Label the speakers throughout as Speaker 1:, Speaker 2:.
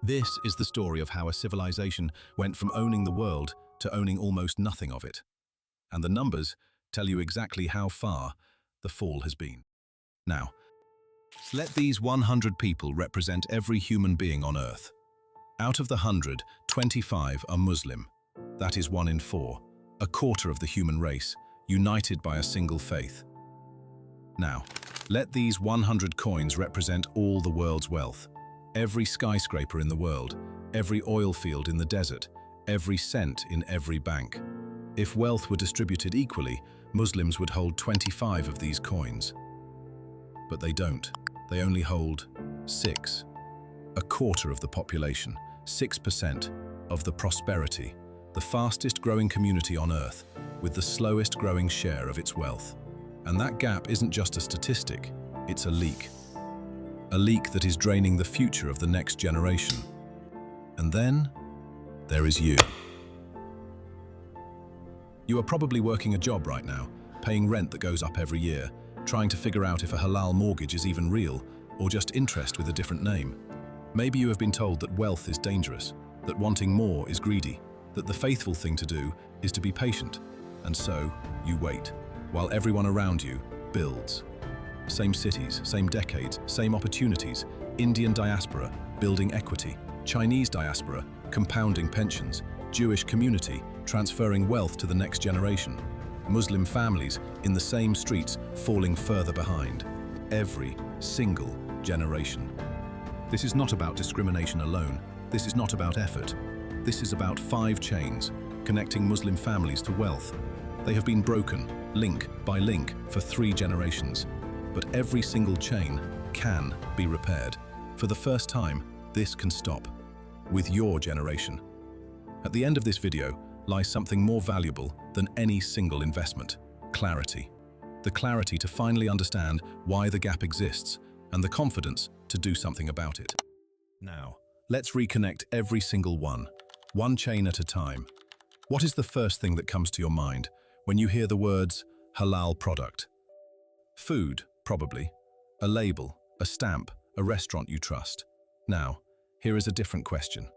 Speaker 1: This is the story of how a civilization went from owning the world to owning almost nothing of it. And the numbers tell you exactly how far the fall has been. Now, let these 100 people represent every human being on Earth. Out of the 100, 25 are Muslim. That is 1 in 4, a quarter of the human race, united by a single faith. Now, let these 100 coins represent all the world's wealth. Every skyscraper in the world, every oil field in the desert, every cent in every bank. If wealth were distributed equally, Muslims would hold 25 of these coins. But they don't. They only hold 6. A quarter of the population, 6% of the prosperity, the fastest growing community on Earth, with the slowest growing share of its wealth. And that gap isn't just a statistic, it's a leak. A leak that is draining the future of the next generation. And then, there is you. You are probably working a job right now, paying rent that goes up every year, trying to figure out if a halal mortgage is even real, or just interest with a different name. Maybe you have been told that wealth is dangerous, that wanting more is greedy, that the faithful thing to do is to be patient. And so, you wait, while everyone around you builds. Same cities, same decades, same opportunities, Indian diaspora, building equity, Chinese diaspora, compounding pensions, Jewish community, transferring wealth to the next generation, Muslim families in the same streets falling further behind, every single generation. This is not about discrimination alone, this is not about effort. This is about 5 chains, connecting Muslim families to wealth. They have been broken, link by link, for 3 generations. But every single chain can be repaired. For the first time, this can stop. With your generation. At the end of this video lies something more valuable than any single investment: clarity. The clarity to finally understand why the gap exists, and the confidence to do something about it. Now, let's reconnect every single one chain at a time. What is the first thing that comes to your mind when you hear the words halal product? Food, probably. A label, a stamp, a restaurant you trust. Now, here is a different question.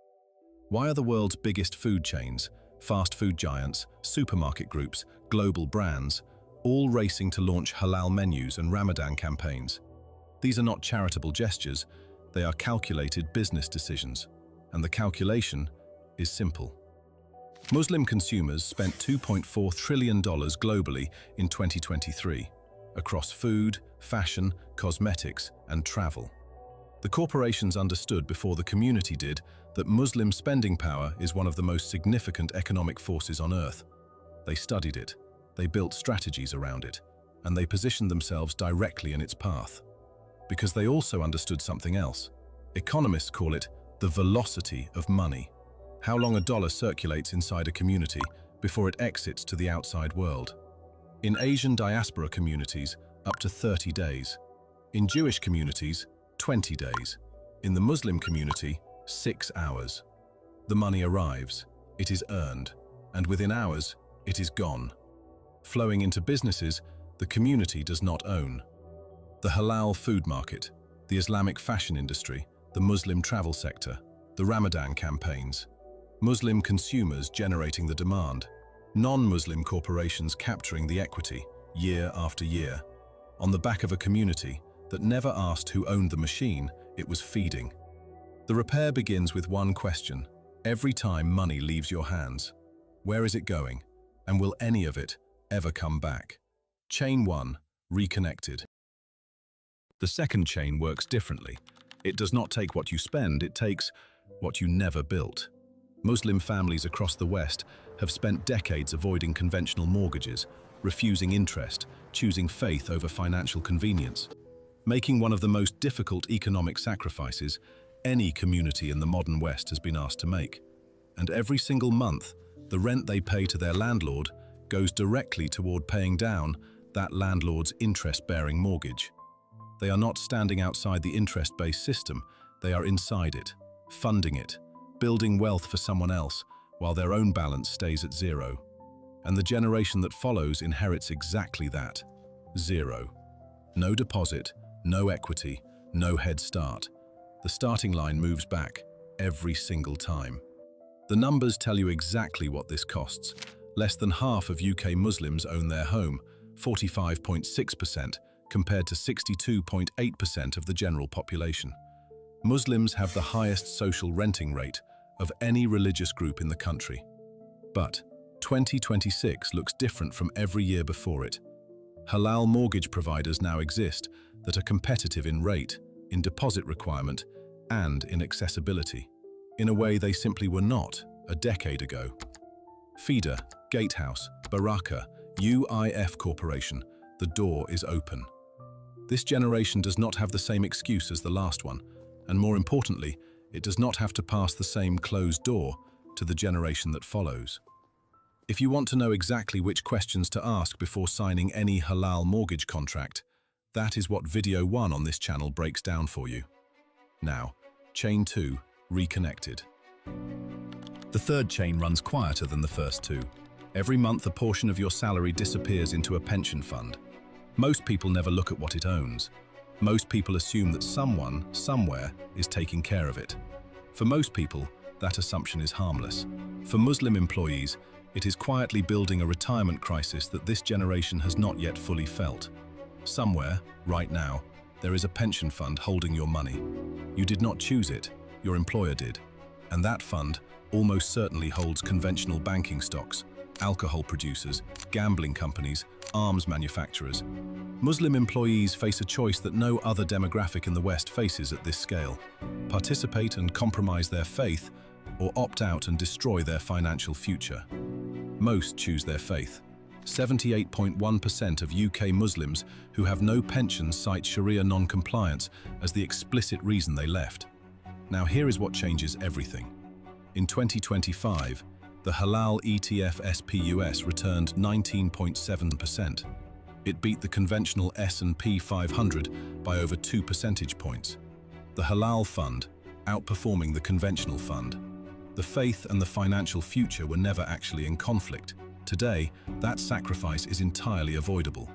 Speaker 1: Why are the world's biggest food chains, fast food giants, supermarket groups, global brands, all racing to launch halal menus and Ramadan campaigns? These are not charitable gestures, they are calculated business decisions. And the calculation is simple. Muslim consumers spent $2.4 trillion globally in 2023. Across food, fashion, cosmetics, and travel. The corporations understood before the community did that Muslim spending power is one of the most significant economic forces on Earth. They studied it, they built strategies around it, and they positioned themselves directly in its path. Because they also understood something else. Economists call it the velocity of money. How long a dollar circulates inside a community before it exits to the outside world. In Asian diaspora communities, up to 30 days. In Jewish communities, 20 days. In the Muslim community, 6 hours. The money arrives, it is earned, and within hours, it is gone. Flowing into businesses the community does not own. The halal food market, the Islamic fashion industry, the Muslim travel sector, the Ramadan campaigns. Muslim consumers generating the demand. Non-Muslim corporations capturing the equity, year after year, on the back of a community that never asked who owned the machine it was feeding. The repair begins with one question. Every time money leaves your hands, where is it going? And will any of it ever come back? Chain 1, reconnected. The second chain works differently. It does not take what you spend, it takes what you never built. Muslim families across the West have spent decades avoiding conventional mortgages, refusing interest, choosing faith over financial convenience, making one of the most difficult economic sacrifices any community in the modern West has been asked to make. And every single month, the rent they pay to their landlord goes directly toward paying down that landlord's interest-bearing mortgage. They are not standing outside the interest-based system, they are inside it, funding it, building wealth for someone else, while their own balance stays at 0. And the generation that follows inherits exactly that, 0. No deposit, no equity, no head start. The starting line moves back, every single time. The numbers tell you exactly what this costs. Less than half of UK Muslims own their home, 45.6%, compared to 62.8% of the general population. Muslims have the highest social renting rate of any religious group in the country. But 2026 looks different from every year before it. Halal mortgage providers now exist that are competitive in rate, in deposit requirement, and in accessibility, in a way they simply were not a decade ago. Feeder, Gatehouse, Baraka, UIF Corporation, the door is open. This generation does not have the same excuse as the last one, and more importantly, it does not have to pass the same closed door to the generation that follows. If you want to know exactly which questions to ask before signing any halal mortgage contract, that is what video 1 on this channel breaks down for you. Now, chain 2, reconnected. The third chain runs quieter than the first two. Every month a portion of your salary disappears into a pension fund. Most people never look at what it owns. Most people assume that someone, somewhere, is taking care of it. For most people, that assumption is harmless. For Muslim employees, it is quietly building a retirement crisis that this generation has not yet fully felt. Somewhere, right now, there is a pension fund holding your money. You did not choose it, your employer did. And that fund almost certainly holds conventional banking stocks, alcohol producers, gambling companies, arms manufacturers. Muslim employees face a choice that no other demographic in the West faces at this scale: participate and compromise their faith, or opt out and destroy their financial future. Most choose their faith. 78.1% of UK Muslims who have no pensions cite Sharia non-compliance as the explicit reason they left. Now here is what changes everything. In 2025, the Halal ETF SPUS returned 19.7%. It beat the conventional S&P 500 by over 2 percentage points. The Halal Fund, outperforming the conventional fund. The faith and the financial future were never actually in conflict. Today, that sacrifice is entirely avoidable.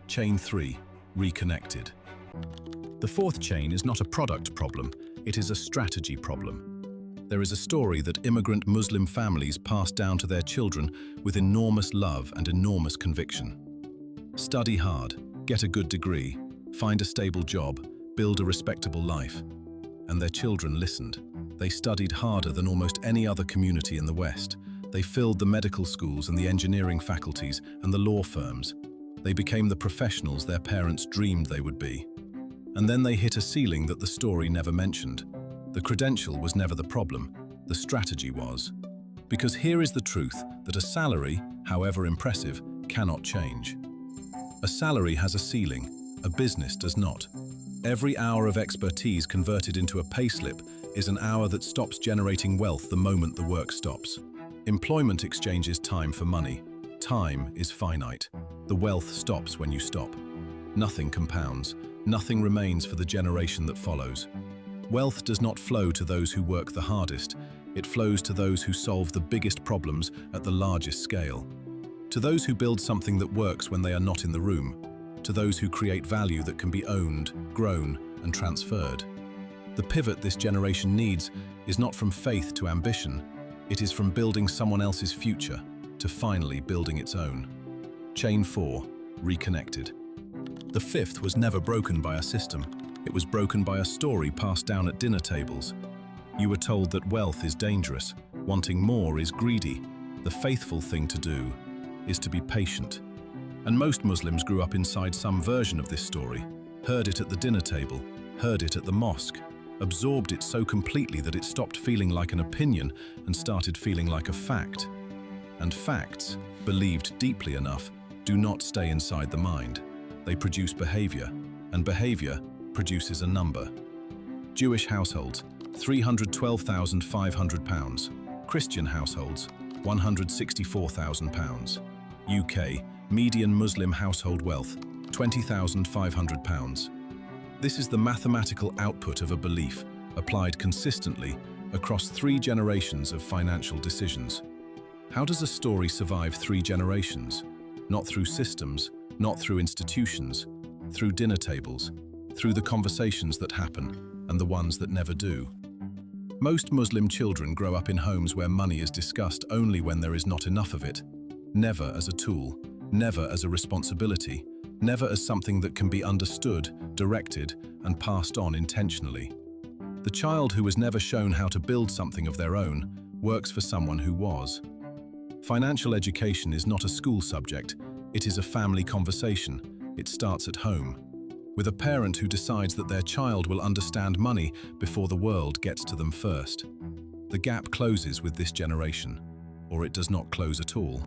Speaker 1: Chain 3, reconnected. The fourth chain is not a product problem, it is a strategy problem. There is a story that immigrant Muslim families passed down to their children with enormous love and enormous conviction. Study hard, get a good degree, find a stable job, build a respectable life. And their children listened. They studied harder than almost any other community in the West. They filled the medical schools and the engineering faculties and the law firms. They became the professionals their parents dreamed they would be. And then they hit a ceiling that the story never mentioned. The credential was never the problem, the strategy was. Because here is the truth that a salary, however impressive, cannot change. A salary has a ceiling, a business does not. Every hour of expertise converted into a payslip is an hour that stops generating wealth the moment the work stops. Employment exchanges time for money. Time is finite. The wealth stops when you stop. Nothing compounds. Nothing remains for the generation that follows. Wealth does not flow to those who work the hardest. It flows to those who solve the biggest problems at the largest scale. To those who build something that works when they are not in the room. To those who create value that can be owned, grown, and transferred. The pivot this generation needs is not from faith to ambition. It is from building someone else's future to finally building its own. Chain 4, reconnected. The fifth was never broken by a system. It was broken by a story passed down at dinner tables. You were told that wealth is dangerous, wanting more is greedy. The faithful thing to do is to be patient. And most Muslims grew up inside some version of this story, heard it at the dinner table, heard it at the mosque, absorbed it so completely that it stopped feeling like an opinion and started feeling like a fact. And facts, believed deeply enough, do not stay inside the mind. They produce behavior, and behavior produces a number. Jewish households, £312,500. Christian households, £164,000. UK, median Muslim household wealth, £20,500. This is the mathematical output of a belief, applied consistently across 3 generations of financial decisions. How does a story survive 3 generations? Not through systems, not through institutions, through dinner tables, through the conversations that happen and the ones that never do. Most Muslim children grow up in homes where money is discussed only when there is not enough of it, never as a tool, never as a responsibility, never as something that can be understood, directed, and passed on intentionally. The child who was never shown how to build something of their own works for someone who was. Financial education is not a school subject, it is a family conversation. It starts at home, with a parent who decides that their child will understand money before the world gets to them first. The gap closes with this generation, or it does not close at all.